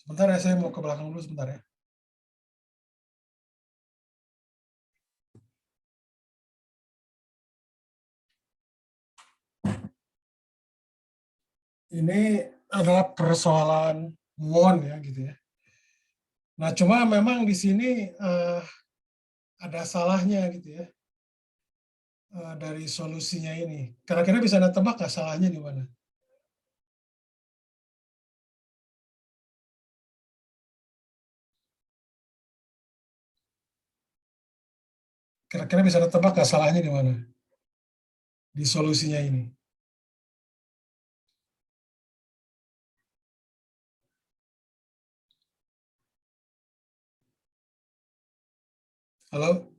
Sebentar ya, saya mau ke belakang dulu sebentar ya. Ini adalah persoalan muon ya gitu ya. Nah, cuma memang di sini ada salahnya gitu ya. Dari solusinya ini. Kira-kira bisa Anda tebak nggak salahnya di mana? Kira-kira bisa Anda tebak nggak salahnya di mana? Di solusinya ini. Halo?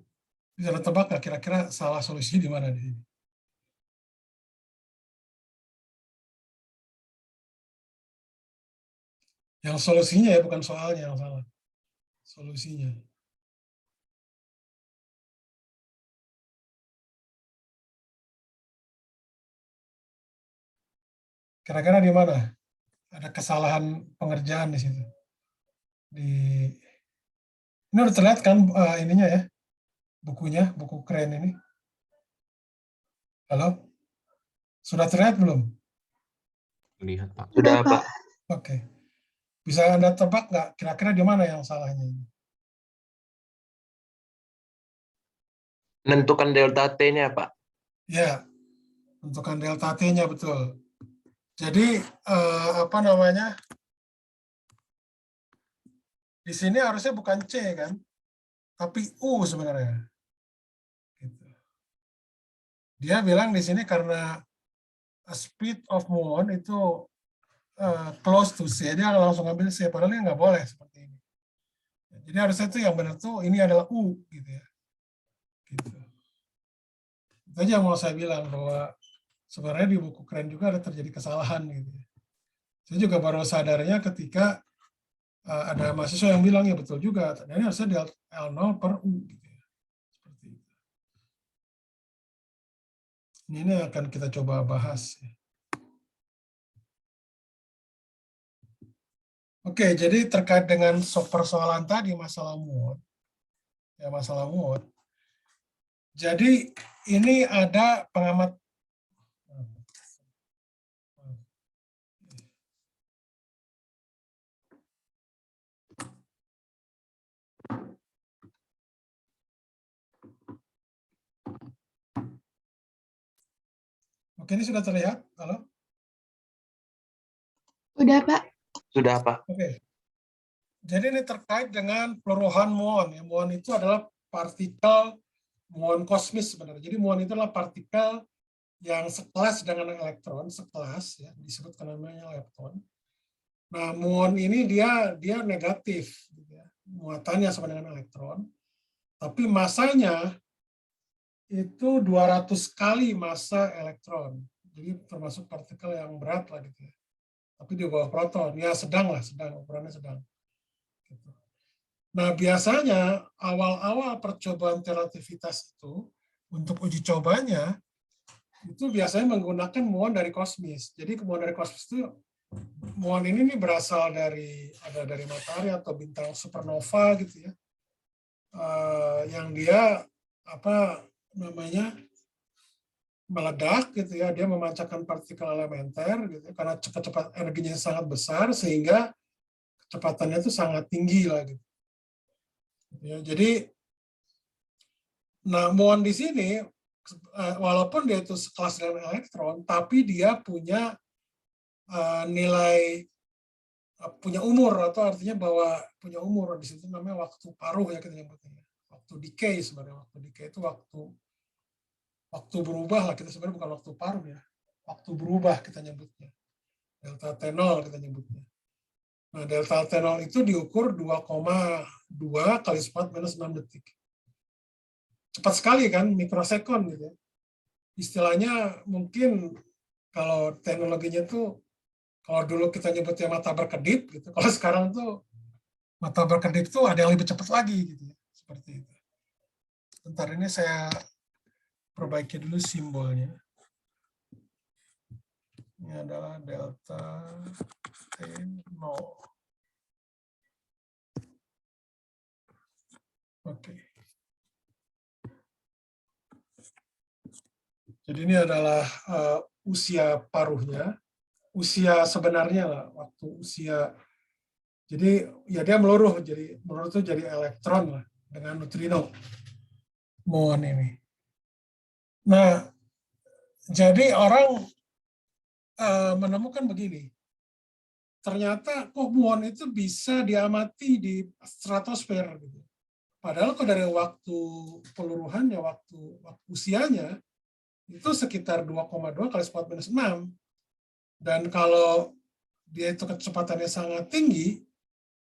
Bisa Anda tebak nggak kira-kira salah solusinya di mana di sini? Yang solusinya ya, bukan soalnya yang salah. Solusinya. Kira-kira di mana? Ada kesalahan pengerjaan di situ. Ini udah terlihat kan ininya ya, bukunya, buku keren ini. Halo? Sudah terlihat belum? Lihat, Pak. Sudah, Pak. Oke. Bisa Anda tebak nggak kira-kira di mana yang salahnya? Menentukan delta T-nya, Pak. Ya, tentukan delta T-nya betul. Jadi apa namanya? Di sini harusnya bukan C kan, tapi U sebenarnya. Gitu. Dia bilang di sini karena speed of muon itu close to C, dia langsung ambil C, padahal ini nggak boleh seperti ini. Jadi harusnya itu yang benar tuh ini adalah U gitu ya. Gitu. Itu aja yang mau saya bilang bahwa sebenarnya di buku keren juga ada terjadi kesalahan gitu. Saya juga baru sadarnya ketika ada mahasiswa yang bilang ya betul juga, ini harusnya di L0 per U gitu ya. Seperti itu. Ini yang akan kita coba bahas. Oke, jadi terkait dengan persoalan tadi masalah muon, ya masalah muon. Jadi ini ada pengamat. Oke, ini sudah terlihat? Halo? Udah, Pak. Sudah, Pak. Oke. Jadi ini terkait dengan peluruhan muon. Ya, muon itu adalah partikel muon kosmis sebenarnya. Jadi muon itu adalah partikel yang sekelas dengan elektron, sekelas ya, disebutkan namanya lepton. Nah, muon ini dia negatif, gitu ya. Muatannya sama dengan elektron, tapi masanya itu 200 kali masa elektron. Jadi termasuk partikel yang berat lah gitu ya. Tapi di bawah proton, ya sedang lah, sedang, ukurannya sedang. Gitu. Nah, biasanya awal-awal percobaan relativitas itu, untuk uji cobanya, itu biasanya menggunakan muon dari kosmis. Jadi muon dari kosmis itu, muon ini nih berasal ada dari matahari atau bintang supernova gitu ya, yang dia apa namanya meledak gitu ya, dia memancarkan partikel elementer gitu ya, karena cepat energinya sangat besar sehingga kecepatannya itu sangat tinggi lah gitu. Ya, jadi nah muon di sini walaupun dia itu sekelas dengan elektron, tapi dia punya nilai punya umur, atau artinya bahwa punya umur. Di situ namanya waktu paruh ya kita nyebutnya. Waktu decay sebenarnya. Waktu decay itu waktu berubah lah, kita sebenarnya bukan waktu paruh ya. Waktu berubah kita nyebutnya. Delta T0 kita nyebutnya. Nah, delta T0 itu diukur 2,2 kali 10⁻⁶ detik. Cepat sekali kan, mikrosekon gitu ya. Istilahnya mungkin kalau teknologinya tuh, kalau dulu kita nyebutnya mata berkedip gitu, kalau sekarang tuh mata berkedip tuh ada yang lebih cepat lagi gitu ya, seperti itu. Bentar, ini saya perbaiki dulu simbolnya. Ini adalah delta T0. Oke. Jadi ini adalah usia paruhnya, usia sebenarnya lah, waktu usia. Jadi ya dia meluruh, jadi meluruh itu jadi elektron lah dengan neutrino muon ini. Nah, jadi orang menemukan begini, ternyata kok muon itu bisa diamati di stratosfer gitu. Padahal kok dari waktu peluruhannya, waktu usianya itu sekitar 2,2 kali 10⁻⁶. Dan kalau dia itu kecepatannya sangat tinggi,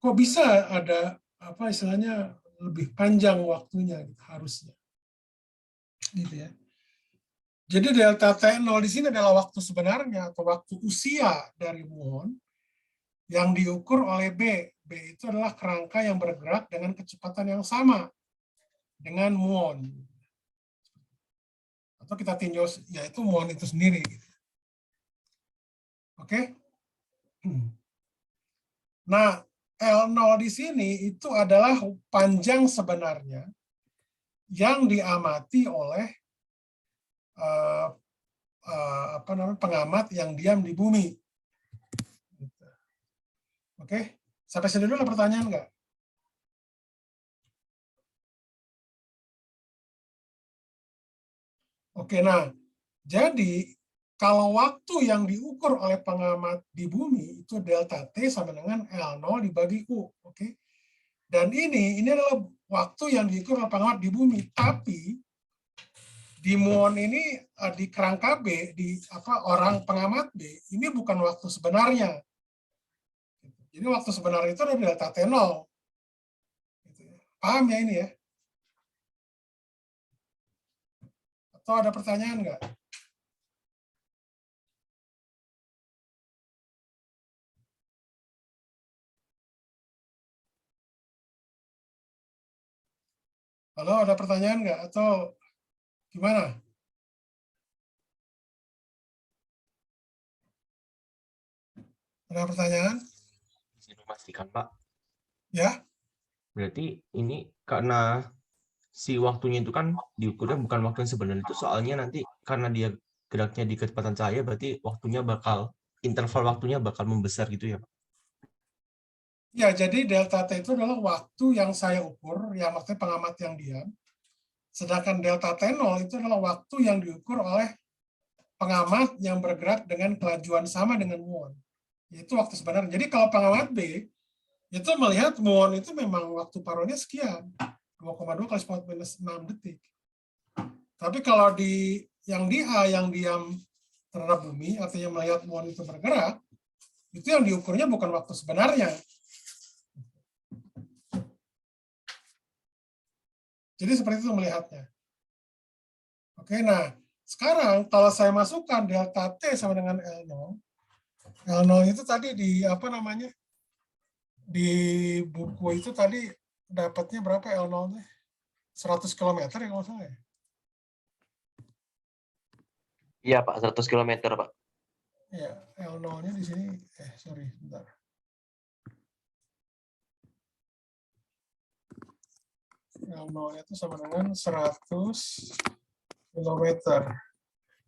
kok bisa ada apa istilahnya lebih panjang waktunya gitu, harusnya. Gitu ya. Jadi delta T0 di sini adalah waktu sebenarnya atau waktu usia dari muon yang diukur oleh B. B itu adalah kerangka yang bergerak dengan kecepatan yang sama dengan muon. Atau kita tinjau yaitu muon itu sendiri. Oke? Nah, L0 di sini itu adalah panjang sebenarnya yang diamati oleh pengamat yang diam di bumi. Oke? Sampai sini dulu ada pertanyaan nggak? Oke, nah, jadi kalau waktu yang diukur oleh pengamat di bumi itu delta T sama dengan L0 dibagi U, oke? Dan ini adalah waktu yang diukur oleh pengamat di bumi, tapi di muon ini di kerangka B, di orang pengamat B, ini bukan waktu sebenarnya. Jadi waktu sebenarnya itu adalah delta T0. Paham ya ini ya? Atau ada pertanyaan nggak? Halo, ada pertanyaan nggak? Atau gimana? Ada pertanyaan? Bisa memastikan, Pak. Ya? Berarti ini karena si waktunya itu kan diukurnya bukan waktu yang sebenarnya, itu soalnya nanti karena dia geraknya di kecepatan cahaya, berarti interval waktunya bakal membesar gitu ya, Pak? Ya, jadi delta T itu adalah waktu yang saya ukur, yang maksudnya pengamat yang diam. Sedangkan delta T0 itu adalah waktu yang diukur oleh pengamat yang bergerak dengan kelajuan sama dengan muon. Itu waktu sebenarnya. Jadi kalau pengamat B, itu melihat muon itu memang waktu paruhnya sekian, 2,2 kali 10⁻⁶ detik. Tapi kalau yang di A, yang diam terhadap bumi, artinya melihat muon itu bergerak, itu yang diukurnya bukan waktu sebenarnya. Jadi seperti itu melihatnya. Oke, nah sekarang kalau saya masukkan delta T sama dengan L0, L0 itu tadi di di buku itu tadi dapatnya berapa L0-nya? 100 km ya kalau salah ya? Iya, Pak, 100 km, Pak. Ya, L0-nya di sini, sorry, bentar. L0-nya itu sama dengan 100 km.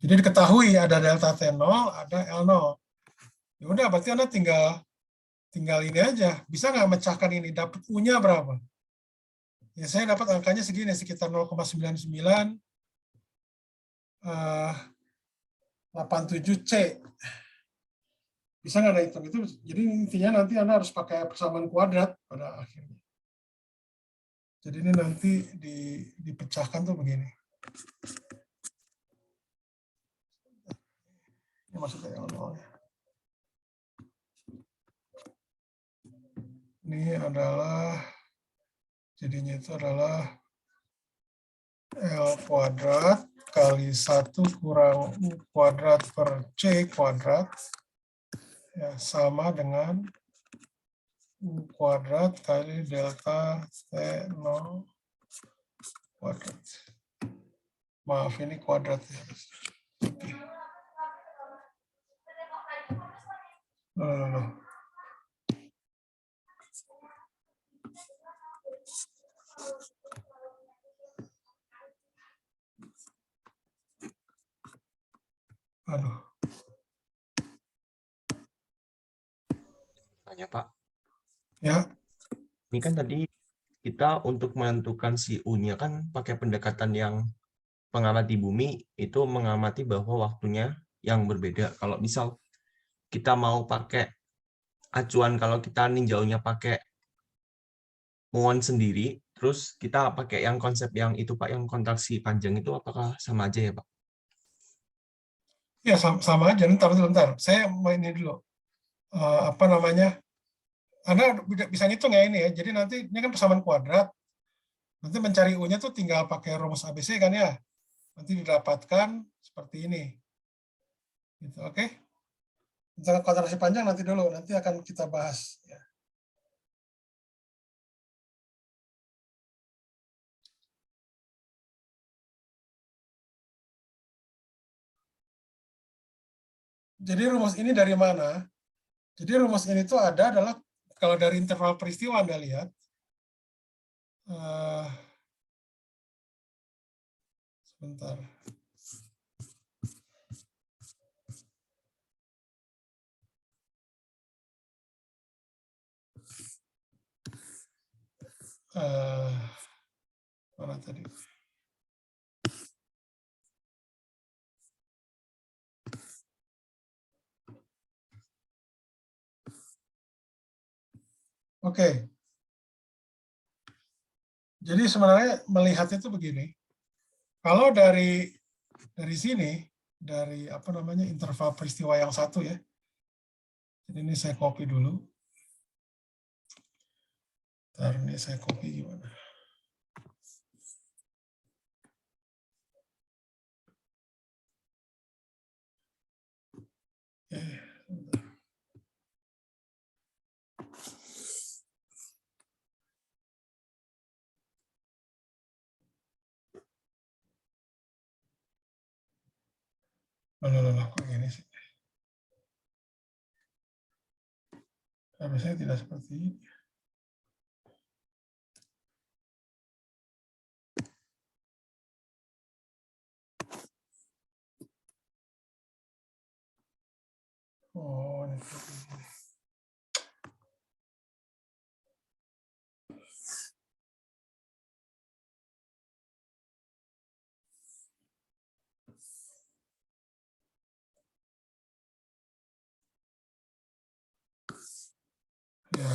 Jadi diketahui ada delta T0, ada L0. Ya udah, berarti Anda tinggal ini aja. Bisa nggak mecahkan ini? Dapat U-nya berapa? Ya, saya dapat angkanya segini, sekitar 0,99 87C. Bisa nggak Anda hitung itu? Jadi intinya nanti Anda harus pakai persamaan kuadrat pada akhirnya. Jadi ini nanti dipecahkan tuh begini. Ini maksudnya yang nolnya. Ini adalah, jadinya itu adalah L kuadrat kali 1 kurang U kuadrat per C kuadrat, ya, sama dengan U kuadrat kali delta T0 kuadrat. Maaf, ini kuadrat ya. Loh. Aduh. Tanya Pak, Ya, ini kan tadi kita untuk menentukan si U-nya kan pakai pendekatan yang pengamati bumi itu mengamati bahwa waktunya yang berbeda. Kalau misal kita mau pakai acuan, kalau kita ninjaunya pakai muon sendiri, terus kita pakai yang konsep yang itu Pak, yang kontraksi panjang itu apakah sama aja ya Pak? ya sama aja. Bentar. Saya mau ini dulu. Apa namanya? Anda bisa ngitung ya ini ya. Jadi nanti ini kan persamaan kuadrat. Nanti mencari U-nya tuh tinggal pakai rumus ABC kan ya. Nanti didapatkan seperti ini. Gitu, oke? Misalkan kontraksi panjang nanti dulu, nanti akan kita bahas. Ya. Jadi rumus ini dari mana? Jadi rumus ini tuh adalah kalau dari interval peristiwa Anda lihat, sebentar. Mana tadi? Oke. Jadi sebenarnya melihatnya itu begini. Kalau dari sini, dari apa namanya interval peristiwa yang satu ya. Jadi ini saya copy dulu. Ntar ini saya copy gimana? Loh, kok gini sih? Harusnya tidak seperti ini. Oh, ini seperti ini. Ya,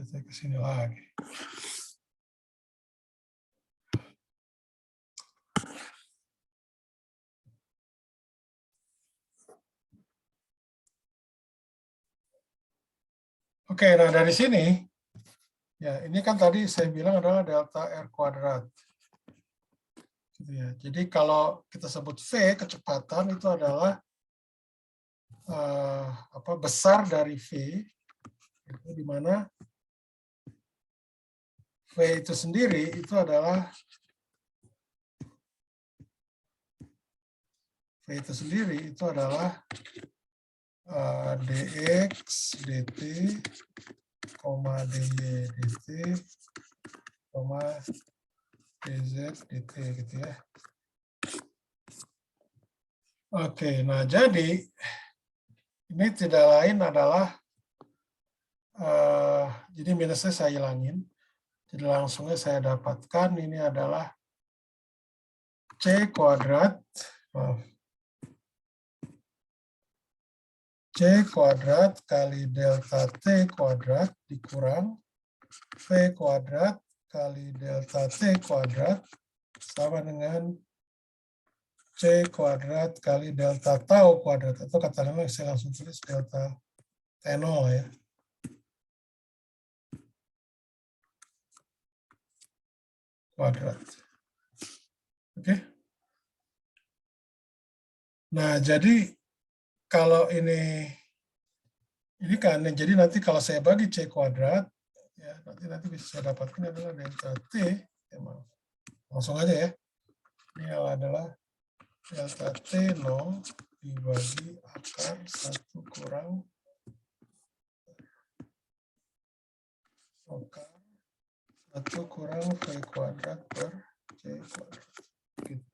saya ke sini lagi. Oke, nah dari sini, ya ini kan tadi saya bilang adalah delta R kuadrat. Gitu ya. Jadi kalau kita sebut V, kecepatan itu adalah besar dari V, itu di mana V itu sendiri itu adalah dx dt, dy dt, dz dt gitu ya. Oke, nah jadi ini tidak lain adalah jadi minusnya saya hilangin. Jadi langsungnya saya dapatkan ini adalah C kuadrat, C C kuadrat kali delta T kuadrat dikurang V kuadrat kali delta T kuadrat sama dengan C kuadrat kali delta tau kuadrat. Atau katakanlah saya langsung tulis delta T0 ya. Kuadrat. Oke. Nah, jadi kalau ini kan, jadi nanti kalau saya bagi C kuadrat, ya nanti bisa saya dapatkan adalah delta T, ya maaf, langsung aja ya. Ini adalah delta T0 dibagi akar 1 kurang akar 1 kurang V kuadrat per C kuadrat. Gitu.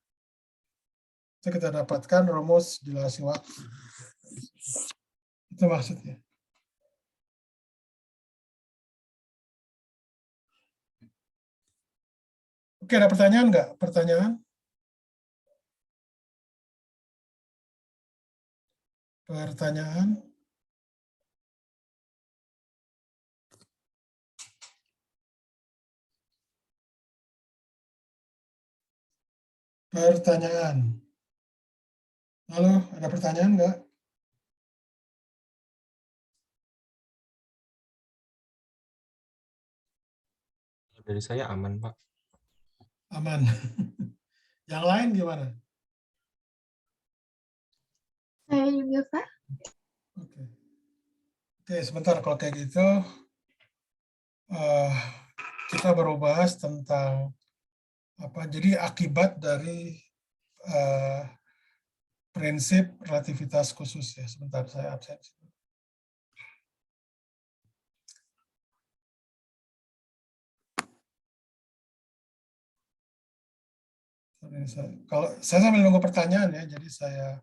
Itu kita dapatkan rumus dilasi waktu. Itu maksudnya. Oke, ada pertanyaan nggak? Pertanyaan? Pertanyaan? Pertanyaan? Halo, ada pertanyaan nggak? Dari saya aman, Pak. Aman. Yang lain gimana? Saya juga, Pak. Oke. Oke, sebentar kalau kayak gitu. Kita baru bahas tentang apa? Jadi akibat dari prinsip relativitas khusus ya. Sebentar, saya absen. Kalau saya sambil nunggu pertanyaan ya, jadi saya